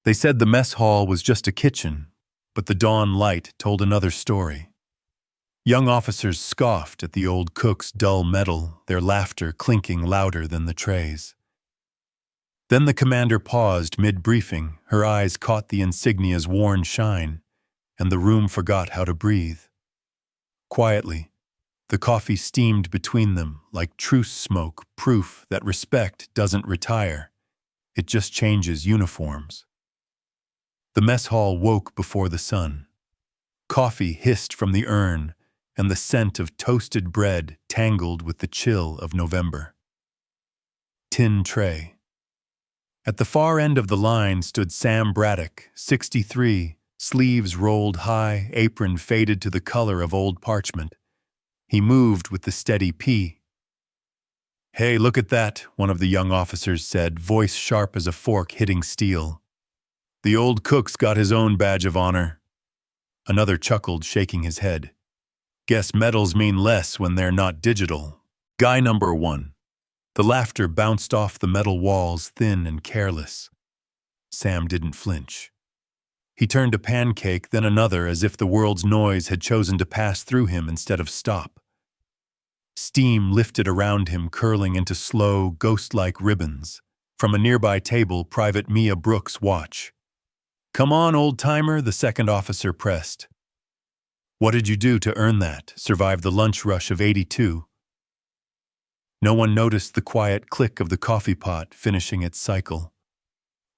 They said the mess hall was just a kitchen, but the dawn light told another story. Young officers scoffed at the old cook's dull metal, their laughter clinking louder than the trays. Then the commander paused mid-briefing, her eyes caught the Insignia's worn shine, and the room forgot how to breathe. Quietly, the coffee steamed between them like truce smoke, proof that respect doesn't retire, it just changes uniforms. The mess hall woke before the sun. Coffee hissed from the urn, and the scent of toasted bread tangled with the chill of November. Tin tray. At the far end of the line stood Sam Braddock, 63, sleeves rolled high, apron faded to the color of old parchment. He moved with the steady P. "Hey, look at that," one of the young officers said, voice sharp as a fork hitting steel. "The old cook's got his own badge of honor." Another chuckled, shaking his head. "Guess medals mean less when they're not digital." Guy number 1. The laughter bounced off the metal walls, thin and careless. Sam didn't flinch. He turned a pancake, then another, as if the world's noise had chosen to pass through him instead of stop. Steam lifted around him, curling into slow, ghost-like ribbons. From a nearby table, Private Mia Brooks' watch. "Come on, old-timer," the second officer pressed. "What did you do to earn that? Survive the lunch rush of '82? No one noticed the quiet click of the coffee pot finishing its cycle.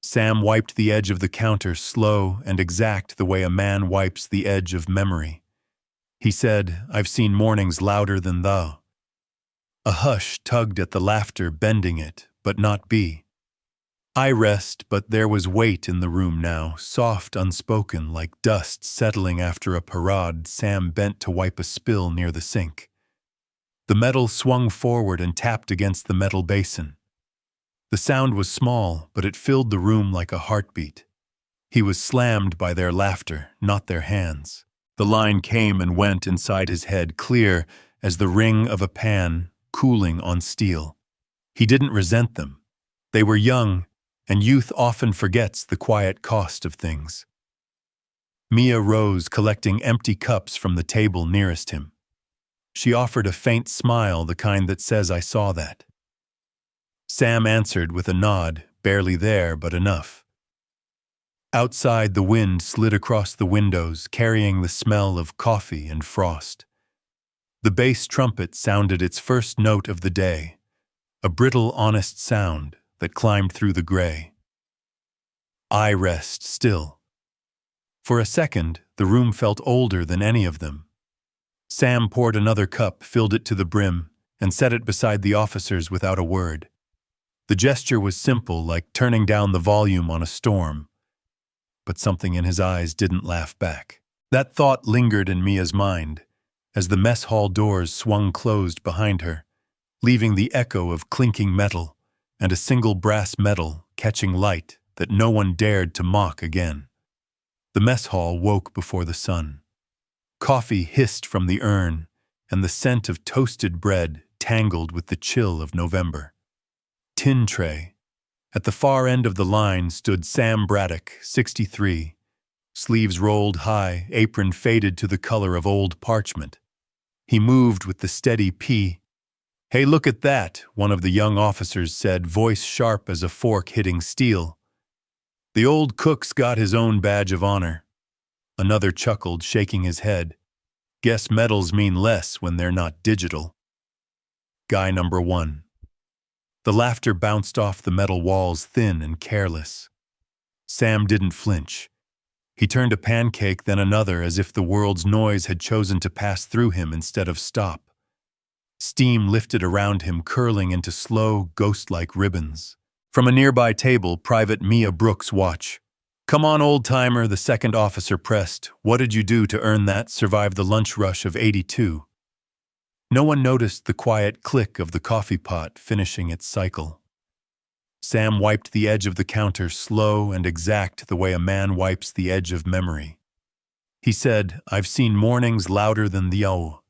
Sam wiped the edge of the counter, slow and exact, the way a man wipes the edge of memory. He said, "I've seen mornings louder than thou." A hush tugged at the laughter, bending it, but not be. I rest, but there was weight in the room now, soft, unspoken, like dust settling after a parade. Sam bent to wipe a spill near the sink. The metal swung forward and tapped against the metal basin. The sound was small, but it filled the room like a heartbeat. He was slammed by their laughter, not their hands. The line came and went inside his head, clear as the ring of a pan cooling on steel. He didn't resent them. They were young, and youth often forgets the quiet cost of things. Mia rose, collecting empty cups from the table nearest him. She offered a faint smile, the kind that says, "I saw that." Sam answered with a nod, barely there, but enough. Outside, the wind slid across the windows, carrying the smell of coffee and frost. The bass trumpet sounded its first note of the day, a brittle, honest sound that climbed through the gray. I rest still. For a second, the room felt older than any of them. Sam poured another cup, filled it to the brim, and set it beside the officers without a word. The gesture was simple, like turning down the volume on a storm. But something in his eyes didn't laugh back. That thought lingered in Mia's mind, as the mess hall doors swung closed behind her, leaving the echo of clinking metal and a single brass medal catching light that no one dared to mock again. The mess hall woke before the sun. Coffee hissed from the urn, and the scent of toasted bread tangled with the chill of November. Tin tray. At the far end of the line stood Sam Braddock, 63, sleeves rolled high, apron faded to the color of old parchment. He moved with the steady P. "Hey, look at that," one of the young officers said, voice sharp as a fork hitting steel. "The old cook's got his own badge of honor." Another chuckled, shaking his head. "Guess medals mean less when they're not digital." Guy number 1. The laughter bounced off the metal walls, thin and careless. Sam didn't flinch. He turned a pancake, then another, as if the world's noise had chosen to pass through him instead of stop. Steam lifted around him, curling into slow, ghost-like ribbons. From a nearby table, Private Mia Brooks' watch. "Come on, old-timer," the second officer pressed. "What did you do to earn that? Survive the lunch rush of '82? No one noticed the quiet click of the coffee pot finishing its cycle. Sam wiped the edge of the counter, slow and exact, the way a man wipes the edge of memory. He said, "I've seen mornings louder than the owl."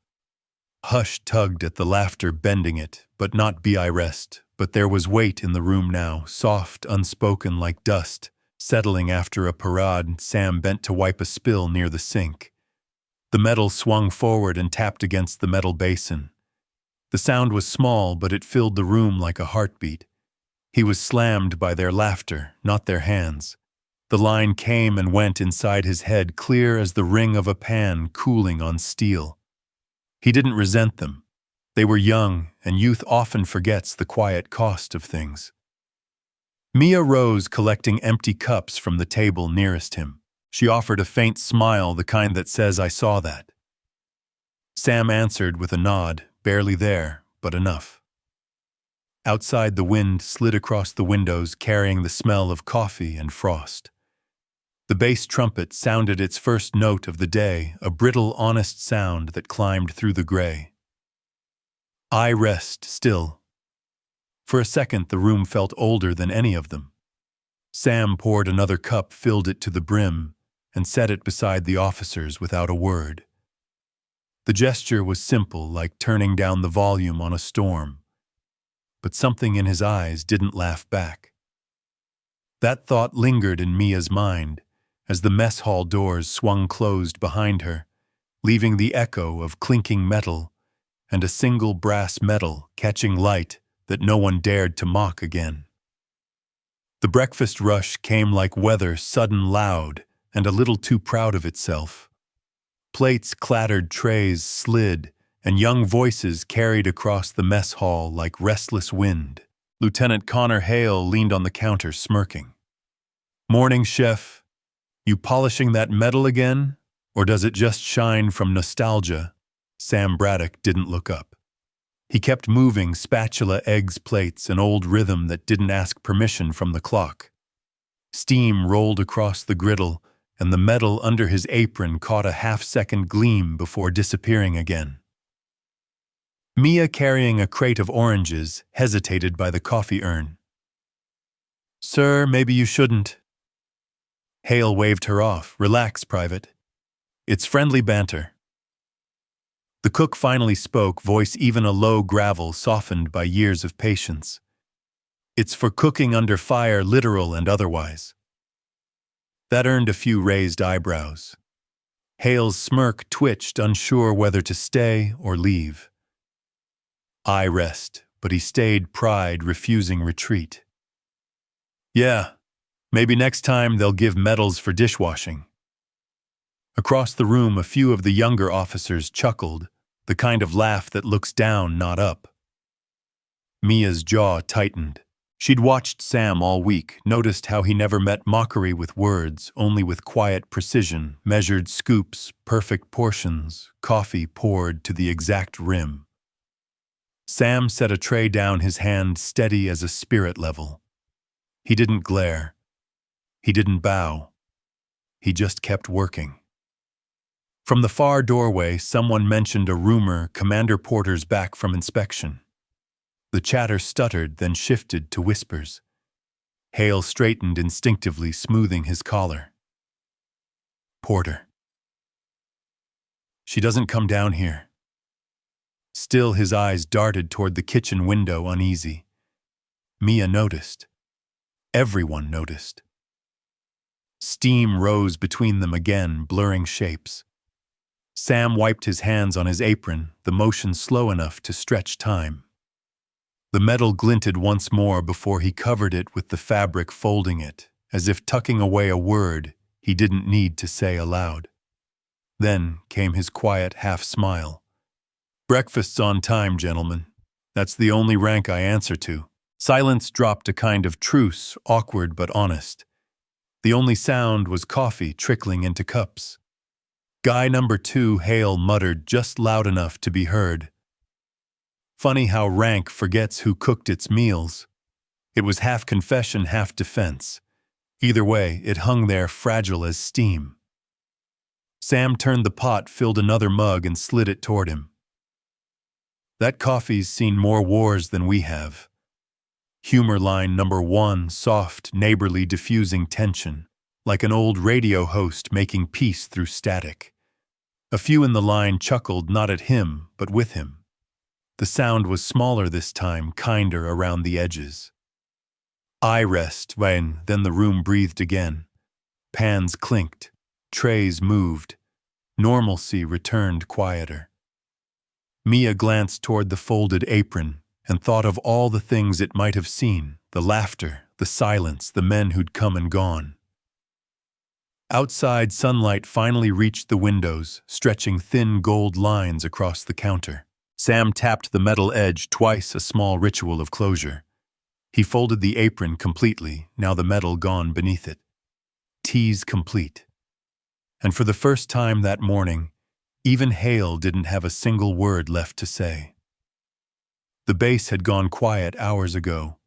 Hush tugged at the laughter, bending it, but not be I rest. But there was weight in the room now, soft, unspoken like dust, Settling after a parade, Sam bent to wipe a spill near the sink. The metal swung forward and tapped against the metal basin. The sound was small, but it filled the room like a heartbeat. He was slammed by their laughter, not their hands. The line came and went inside his head, clear as the ring of a pan cooling on steel. He didn't resent them. They were young, and youth often forgets the quiet cost of things. Mia rose, collecting empty cups from the table nearest him. She offered a faint smile, the kind that says, "I saw that." Sam answered with a nod, barely there, but enough. Outside, the wind slid across the windows, carrying the smell of coffee and frost. The bass trumpet sounded its first note of the day, a brittle, honest sound that climbed through the gray. I rest still. For a second, the room felt older than any of them. Sam poured another cup, filled it to the brim, and set it beside the officers without a word. The gesture was simple, like turning down the volume on a storm. But something in his eyes didn't laugh back. That thought lingered in Mia's mind as the mess hall doors swung closed behind her, leaving the echo of clinking metal and a single brass medal catching light that no one dared to mock again. The breakfast rush came like weather, sudden, loud, and a little too proud of itself. Plates clattered, trays slid, and young voices carried across the mess hall like restless wind. Lieutenant Connor Hale leaned on the counter, smirking. "Morning, chef. You polishing that metal again? Or does it just shine from nostalgia?" Sam Braddock didn't look up. He kept moving, spatula, eggs, plates, an old rhythm that didn't ask permission from the clock. Steam rolled across the griddle, and the metal under his apron caught a half-second gleam before disappearing again. Mia, carrying a crate of oranges, hesitated by the coffee urn. "Sir, maybe you shouldn't." Hale waved her off. "Relax, Private. It's friendly banter." The cook finally spoke, voice even a low gravel softened by years of patience. "It's for cooking under fire, literal and otherwise." That earned a few raised eyebrows. Hale's smirk twitched, unsure whether to stay or leave. I rest, but he stayed, pride refusing retreat. "Yeah, maybe next time they'll give medals for dishwashing." Across the room, a few of the younger officers chuckled, the kind of laugh that looks down, not up. Mia's jaw tightened. She'd watched Sam all week, noticed how he never met mockery with words, only with quiet precision, measured scoops, perfect portions, coffee poured to the exact rim. Sam set a tray down, his hand steady as a spirit level. He didn't glare. He didn't bow. He just kept working. From the far doorway, someone mentioned a rumor Commander Porter's back from inspection. The chatter stuttered, then shifted to whispers. Hale straightened instinctively, smoothing his collar. "Porter. She doesn't come down here." Still, his eyes darted toward the kitchen window, uneasy. Mia noticed. Everyone noticed. Steam rose between them again, blurring shapes. Sam wiped his hands on his apron, the motion slow enough to stretch time. The metal glinted once more before he covered it with the fabric, folding it, as if tucking away a word he didn't need to say aloud. Then came his quiet half-smile. "Breakfast's on time, gentlemen. That's the only rank I answer to." Silence dropped, a kind of truce, awkward but honest. The only sound was coffee trickling into cups. "Guy number 2, Hale muttered, just loud enough to be heard. Funny how rank forgets who cooked its meals. It was half confession, half defense. Either way, it hung there fragile as steam. Sam turned the pot, filled another mug, and slid it toward him. "That coffee's seen more wars than we have." Humor line number 1, soft, neighborly, diffusing tension, like an old radio host making peace through static. A few in the line chuckled, not at him, but with him. The sound was smaller this time, kinder around the edges. I rest when, then the room breathed again. Pans clinked. Trays moved. Normalcy returned quieter. Mia glanced toward the folded apron and thought of all the things it might have seen, the laughter, the silence, the men who'd come and gone. Outside, sunlight finally reached the windows, stretching thin gold lines across the counter. Sam tapped the metal edge twice, a small ritual of closure. He folded the apron completely, now the metal gone beneath it. Tease complete. And for the first time that morning, even Hale didn't have a single word left to say. The base had gone quiet hours ago.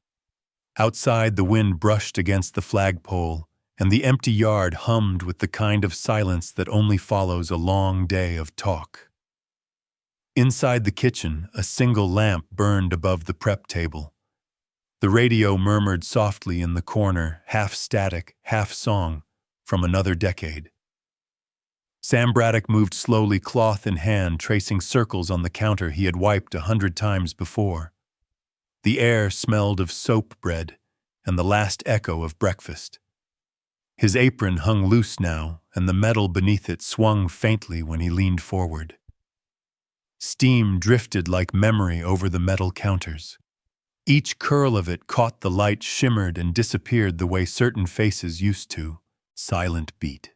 Outside, the wind brushed against the flagpole, and the empty yard hummed with the kind of silence that only follows a long day of talk. Inside the kitchen, a single lamp burned above the prep table. The radio murmured softly in the corner, half static, half song, from another decade. Sam Braddock moved slowly, cloth in hand, tracing circles on the counter he had wiped 100 times before. The air smelled of soap bread and the last echo of breakfast. His apron hung loose now, and the metal beneath it swung faintly when he leaned forward. Steam drifted like memory over the metal counters. Each curl of it caught the light, shimmered and disappeared the way certain faces used to. Silent beat.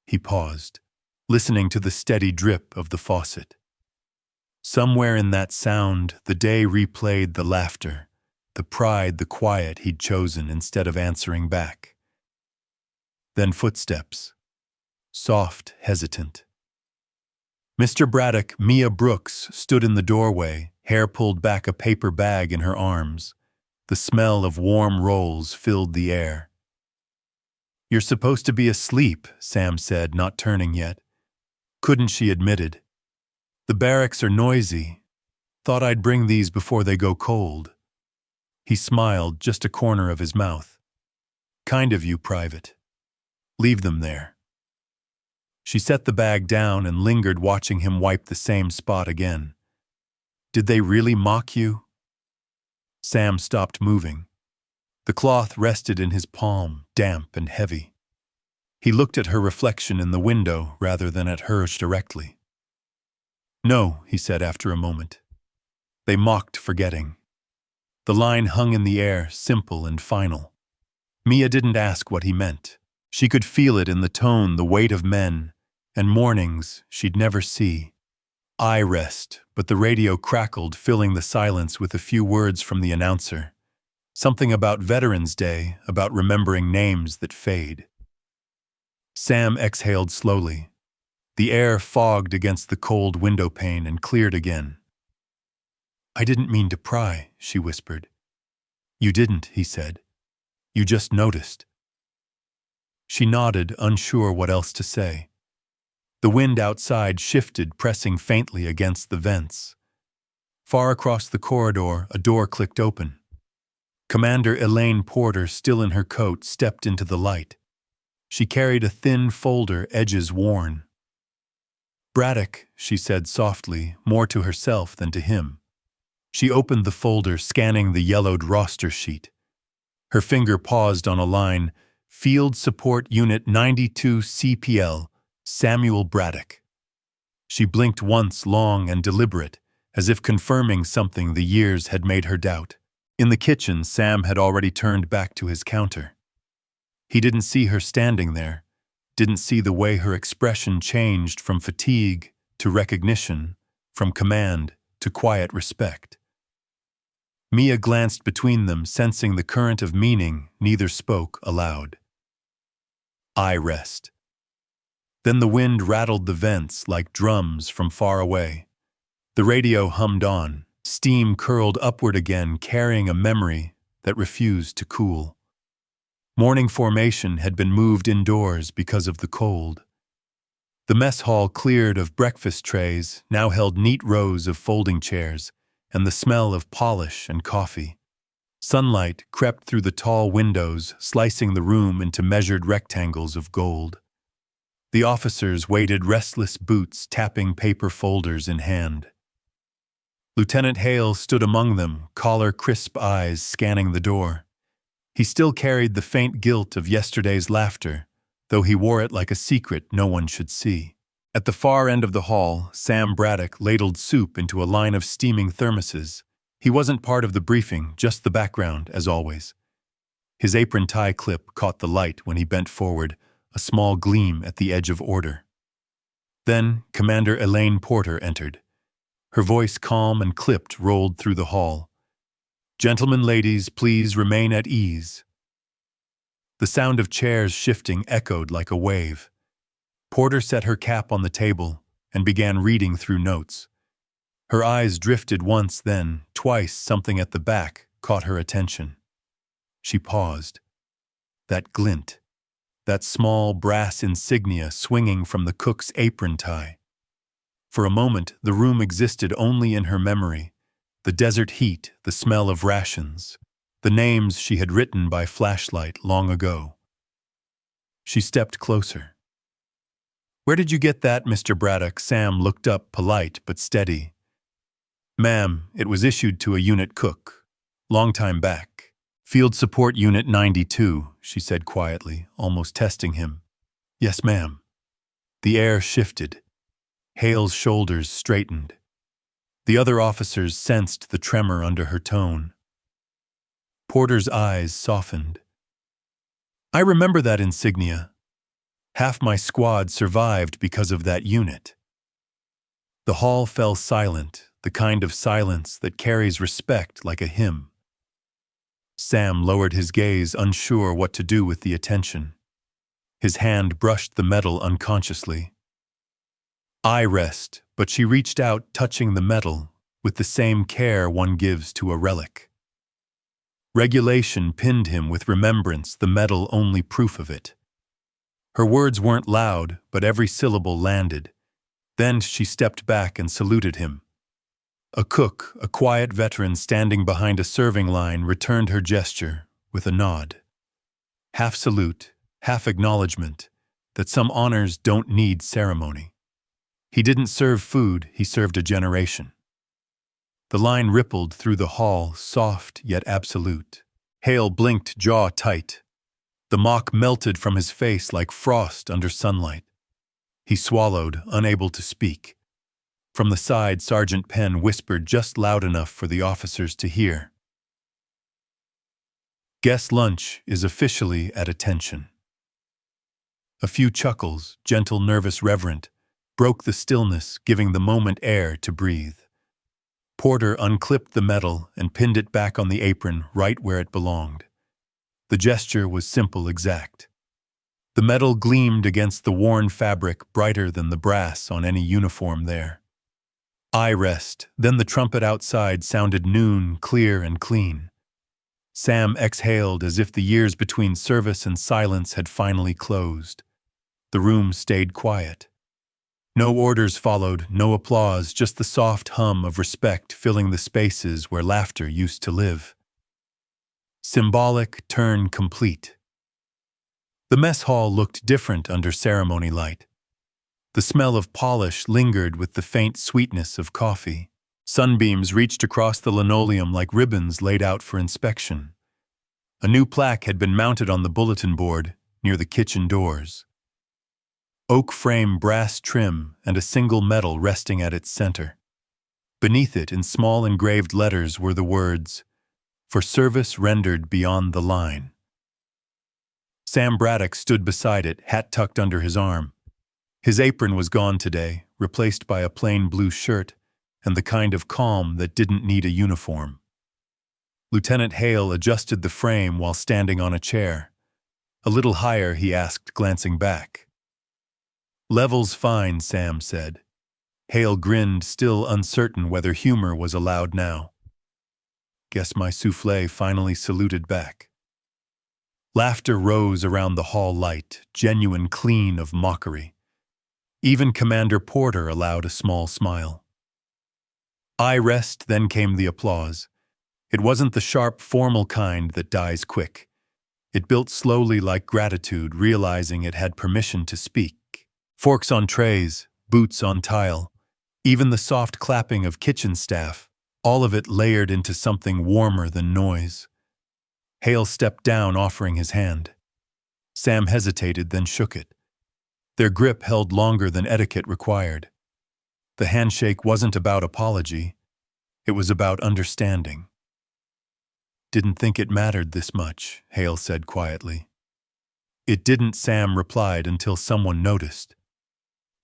He paused, listening to the steady drip of the faucet. Somewhere in that sound, the day replayed the laughter, the pride, the quiet he'd chosen instead of answering back. Then footsteps. Soft, hesitant. Mr. Braddock, Mia Brooks, stood in the doorway, hair pulled back, a paper bag in her arms. The smell of warm rolls filled the air. "You're supposed to be asleep," Sam said, not turning yet. "Couldn't," she admitted. "The barracks are noisy. Thought I'd bring these before they go cold." He smiled, just a corner of his mouth. "Kind of you, Private. Leave them there." She set the bag down and lingered, watching him wipe the same spot again. "Did they really mock you?" Sam stopped moving. The cloth rested in his palm, damp and heavy. He looked at her reflection in the window rather than at hers directly. "No," he said after a moment. "They mocked forgetting." The line hung in the air, simple and final. Mia didn't ask what he meant. She could feel it in the tone, the weight of men, and mornings she'd never see. I rest, but the radio crackled, filling the silence with a few words from the announcer. Something about Veterans Day, about remembering names that fade. Sam exhaled slowly. The air fogged against the cold window pane and cleared again. "I didn't mean to pry," she whispered. "You didn't," he said. "You just noticed." She nodded, unsure what else to say. The wind outside shifted, pressing faintly against the vents. Far across the corridor, a door clicked open. Commander Elaine Porter, still in her coat, stepped into the light. She carried a thin folder, edges worn. "Braddock," she said softly, more to herself than to him. She opened the folder, scanning the yellowed roster sheet. Her finger paused on a line, "Field Support Unit 92 CPL, Samuel Braddock." She blinked once, long and deliberate, as if confirming something the years had made her doubt. In the kitchen, Sam had already turned back to his counter. He didn't see her standing there, didn't see the way her expression changed from fatigue to recognition, from command to quiet respect. Mia glanced between them, sensing the current of meaning. Neither spoke aloud. I rest. Then the wind rattled the vents like drums from far away. The radio hummed on. Steam curled upward again, carrying a memory that refused to cool. Morning formation had been moved indoors because of the cold. The mess hall, cleared of breakfast trays, now held neat rows of folding chairs and the smell of polish and coffee. Sunlight crept through the tall windows, slicing the room into measured rectangles of gold. The officers waited, restless boots tapping paper folders in hand. Lieutenant Hale stood among them, collar-crisp eyes scanning the door. He still carried the faint guilt of yesterday's laughter, though he wore it like a secret no one should see. At the far end of the hall, Sam Braddock ladled soup into a line of steaming thermoses. He wasn't part of the briefing, just the background, as always. His apron tie clip caught the light when he bent forward, a small gleam at the edge of order. Then Commander Elaine Porter entered. Her voice, calm and clipped, rolled through the hall. "Gentlemen, ladies, please remain at ease." The sound of chairs shifting echoed like a wave. Porter set her cap on the table and began reading through notes. Her eyes drifted once, then, twice. Something at the back caught her attention. She paused. That glint. That small brass insignia swinging from the cook's apron tie. For a moment, the room existed only in her memory. The desert heat, the smell of rations, the names she had written by flashlight long ago. She stepped closer. "Where did you get that, Mr. Braddock?" Sam looked up, polite but steady. "Ma'am, it was issued to a unit cook. Long time back. Field Support Unit 92, she said quietly, almost testing him. "Yes, ma'am." The air shifted. Hale's shoulders straightened. The other officers sensed the tremor under her tone. Porter's eyes softened. "I remember that insignia. Half my squad survived because of that unit." The hall fell silent, the kind of silence that carries respect like a hymn. Sam lowered his gaze, unsure what to do with the attention. His hand brushed the metal unconsciously. "I rest," but she reached out, touching the metal, with the same care one gives to a relic. Regulation pinned him with remembrance, the metal only proof of it. Her words weren't loud, but every syllable landed. Then she stepped back and saluted him. A cook, a quiet veteran standing behind a serving line, returned her gesture with a nod. Half salute, half acknowledgement that some honors don't need ceremony. He didn't serve food, he served a generation. The line rippled through the hall, soft yet absolute. Hale blinked, jaw tight. The mock melted from his face like frost under sunlight. He swallowed, unable to speak. From the side, Sergeant Penn whispered just loud enough for the officers to hear. "Guess lunch is officially at attention." A few chuckles, gentle, nervous, reverent, broke the stillness, giving the moment air to breathe. Porter unclipped the metal and pinned it back on the apron, right where it belonged. The gesture was simple, exact. The metal gleamed against the worn fabric, brighter than the brass on any uniform there. "I rest." Then the trumpet outside sounded noon, clear and clean. Sam exhaled as if the years between service and silence had finally closed. The room stayed quiet. No orders followed, no applause, just the soft hum of respect filling the spaces where laughter used to live. Symbolic, turn complete. The mess hall looked different under ceremony light. The smell of polish lingered with the faint sweetness of coffee. Sunbeams reached across the linoleum like ribbons laid out for inspection. A new plaque had been mounted on the bulletin board near the kitchen doors. Oak frame, brass trim, and a single medal resting at its center. Beneath it, in small engraved letters, were the words, "For service rendered beyond the line." Sam Braddock stood beside it, hat tucked under his arm. His apron was gone today, replaced by a plain blue shirt and the kind of calm that didn't need a uniform. Lieutenant Hale adjusted the frame while standing on a chair. A little higher, he asked, glancing back. "Level's fine," Sam said. Hale grinned, still uncertain whether humor was allowed now. "Guess my soufflé finally saluted back." Laughter rose around the hall light, genuine, clean of mockery. Even Commander Porter allowed a small smile. "I rest," then came the applause. It wasn't the sharp, formal kind that dies quick. It built slowly like gratitude, realizing it had permission to speak. Forks on trays, boots on tile, even the soft clapping of kitchen staff. all of it layered into something warmer than noise. Hale stepped down, offering his hand. Sam hesitated, then shook it. Their grip held longer than etiquette required. The handshake wasn't about apology. It was about understanding. "Didn't think it mattered this much," Hale said quietly. "It didn't," Sam replied, until someone noticed.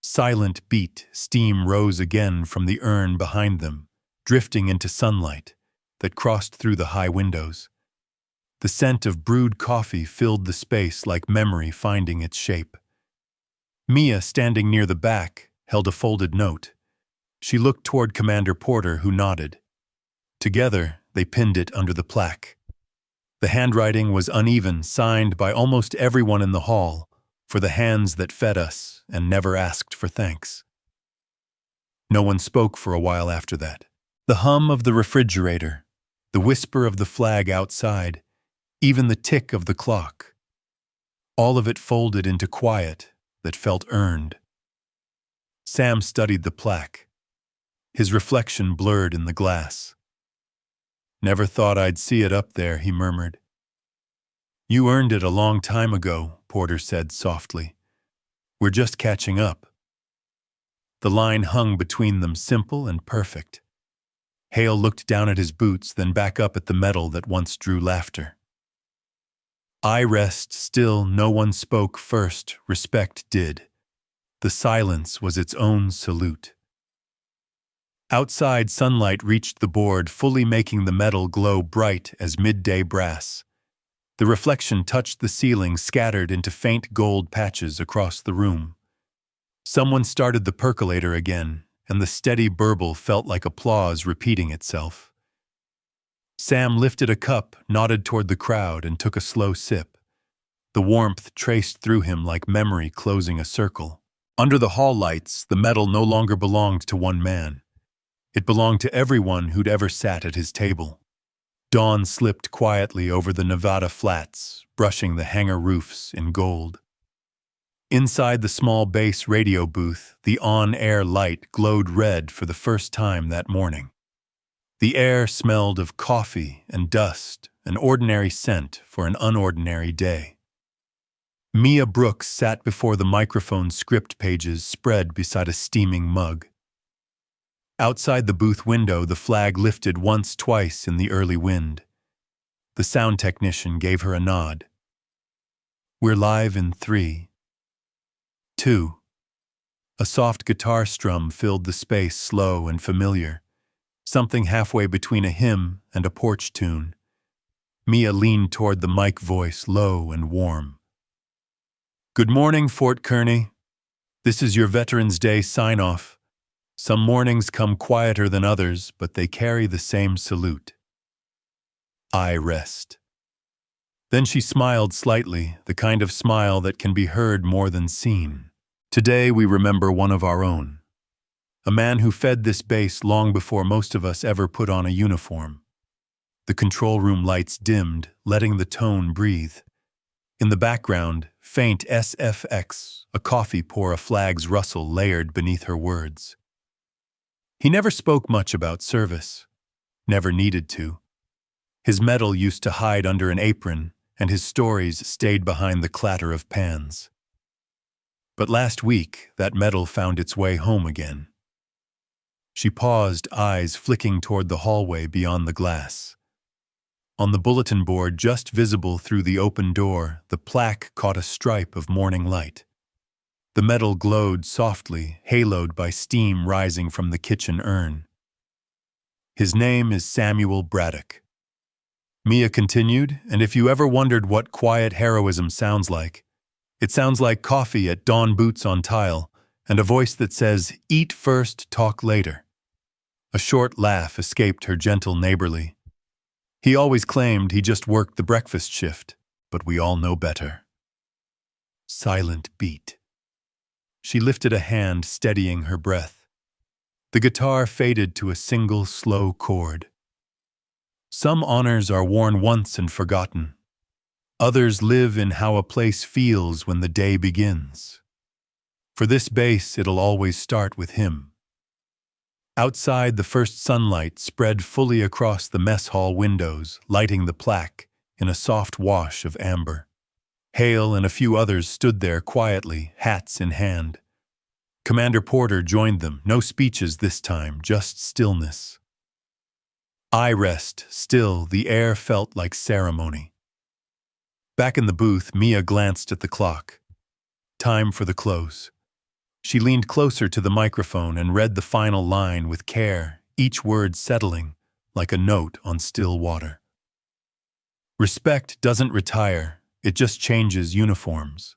Silent beat, steam rose again from the urn behind them, drifting into sunlight that crossed through the high windows. The scent of brewed coffee filled the space like memory finding its shape. Mia, standing near the back, held a folded note. She looked toward Commander Porter, who nodded. Together, they pinned it under the plaque. The handwriting was uneven, signed by almost everyone in the hall, "For the hands that fed us and never asked for thanks." No one spoke for a while after that. The hum of the refrigerator, the whisper of the flag outside, even the tick of the clock. All of it folded into quiet that felt earned. Sam studied the plaque. His reflection blurred in the glass. "Never thought I'd see it up there," he murmured. "You earned it a long time ago," Porter said softly. "We're just catching up." The line hung between them, simple and perfect. Hale looked down at his boots, then back up at the metal that once drew laughter. I rest still, no one spoke first, respect did. The silence was its own salute. Outside, sunlight reached the board, fully making the metal glow bright as midday brass. The reflection touched the ceiling, scattered into faint gold patches across the room. Someone started the percolator again, and the steady burble felt like applause repeating itself. Sam lifted a cup, nodded toward the crowd, and took a slow sip. The warmth traced through him like memory closing a circle. Under the hall lights, the metal no longer belonged to one man. It belonged to everyone who'd ever sat at his table. Dawn slipped quietly over the Nevada flats, brushing the hangar roofs in gold. Inside the small base radio booth, the on-air light glowed red for the first time that morning. The air smelled of coffee and dust, an ordinary scent for an unordinary day. Mia Brooks sat before the microphone, script pages spread beside a steaming mug. Outside the booth window, the flag lifted once, twice in the early wind. The sound technician gave her a nod. "We're live in 3, 2. A soft guitar strum filled the space, slow and familiar, something halfway between a hymn and a porch tune. Mia leaned toward the mic, voice low and warm. "Good morning, Fort Kearny. This is your Veterans Day sign-off. Some mornings come quieter than others, but they carry the same salute. I rest." Then she smiled slightly, the kind of smile that can be heard more than seen. "Today we remember one of our own. A man who fed this base long before most of us ever put on a uniform." The control room lights dimmed, letting the tone breathe. In the background, faint SFX, a coffee pour, a flag's rustle layered beneath her words. He never spoke much about service. Never needed to. His medal used to hide under an apron, and his stories stayed behind the clatter of pans. But last week, that medal found its way home again. She paused, eyes flicking toward the hallway beyond the glass. On the bulletin board, just visible through the open door, the plaque caught a stripe of morning light. The metal glowed softly, haloed by steam rising from the kitchen urn. "His name is Samuel Braddock." Mia continued, "And if you ever wondered what quiet heroism sounds like, it sounds like coffee at dawn, boots on tile, and a voice that says, 'Eat first, talk later.'" A short laugh escaped her, gentle, neighborly. "He always claimed he just worked the breakfast shift, but we all know better." Silent beat. She lifted a hand, steadying her breath. The guitar faded to a single slow chord. "Some honors are worn once and forgotten. Others live in how a place feels when the day begins. For this base, it'll always start with him." Outside, the first sunlight spread fully across the mess hall windows, lighting the plaque in a soft wash of amber. Hale and a few others stood there quietly, hats in hand. Commander Porter joined them, no speeches this time, just stillness. Eye rest, still, the air felt like ceremony. Back in the booth, Mia glanced at the clock. Time for the close. She leaned closer to the microphone and read the final line with care, each word settling like a note on still water. Respect doesn't retire, it just changes uniforms.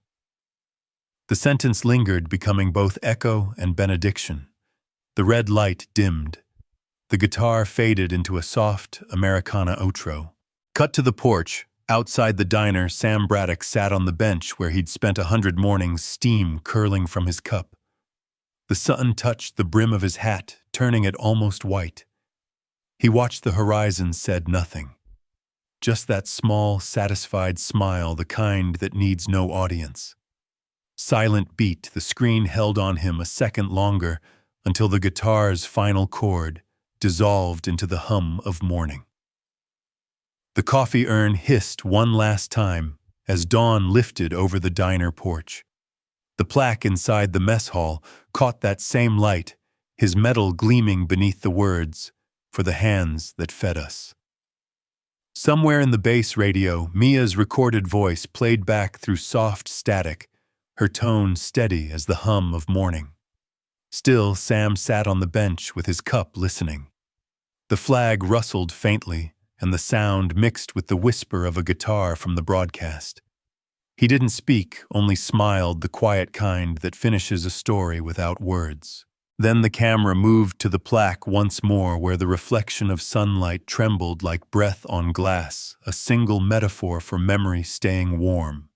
The sentence lingered, becoming both echo and benediction. The red light dimmed. The guitar faded into a soft Americana outro. Cut to the porch. Outside the diner, Sam Braddock sat on the bench where he'd spent 100 mornings, steam curling from his cup. The sun touched the brim of his hat, turning it almost white. He watched the horizon, said nothing. Just that small, satisfied smile, the kind that needs no audience. Silent beat, the screen held on him a second longer until the guitar's final chord dissolved into the hum of morning. The coffee urn hissed one last time as dawn lifted over the diner porch. The plaque inside the mess hall caught that same light, his metal gleaming beneath the words, "For the hands that fed us." Somewhere in the bass radio, Mia's recorded voice played back through soft static, her tone steady as the hum of morning. Still, Sam sat on the bench with his cup listening. The flag rustled faintly, and the sound mixed with the whisper of a guitar from the broadcast. He didn't speak, only smiled, the quiet kind that finishes a story without words. Then the camera moved to the plaque once more, where the reflection of sunlight trembled like breath on glass, a single metaphor for memory staying warm.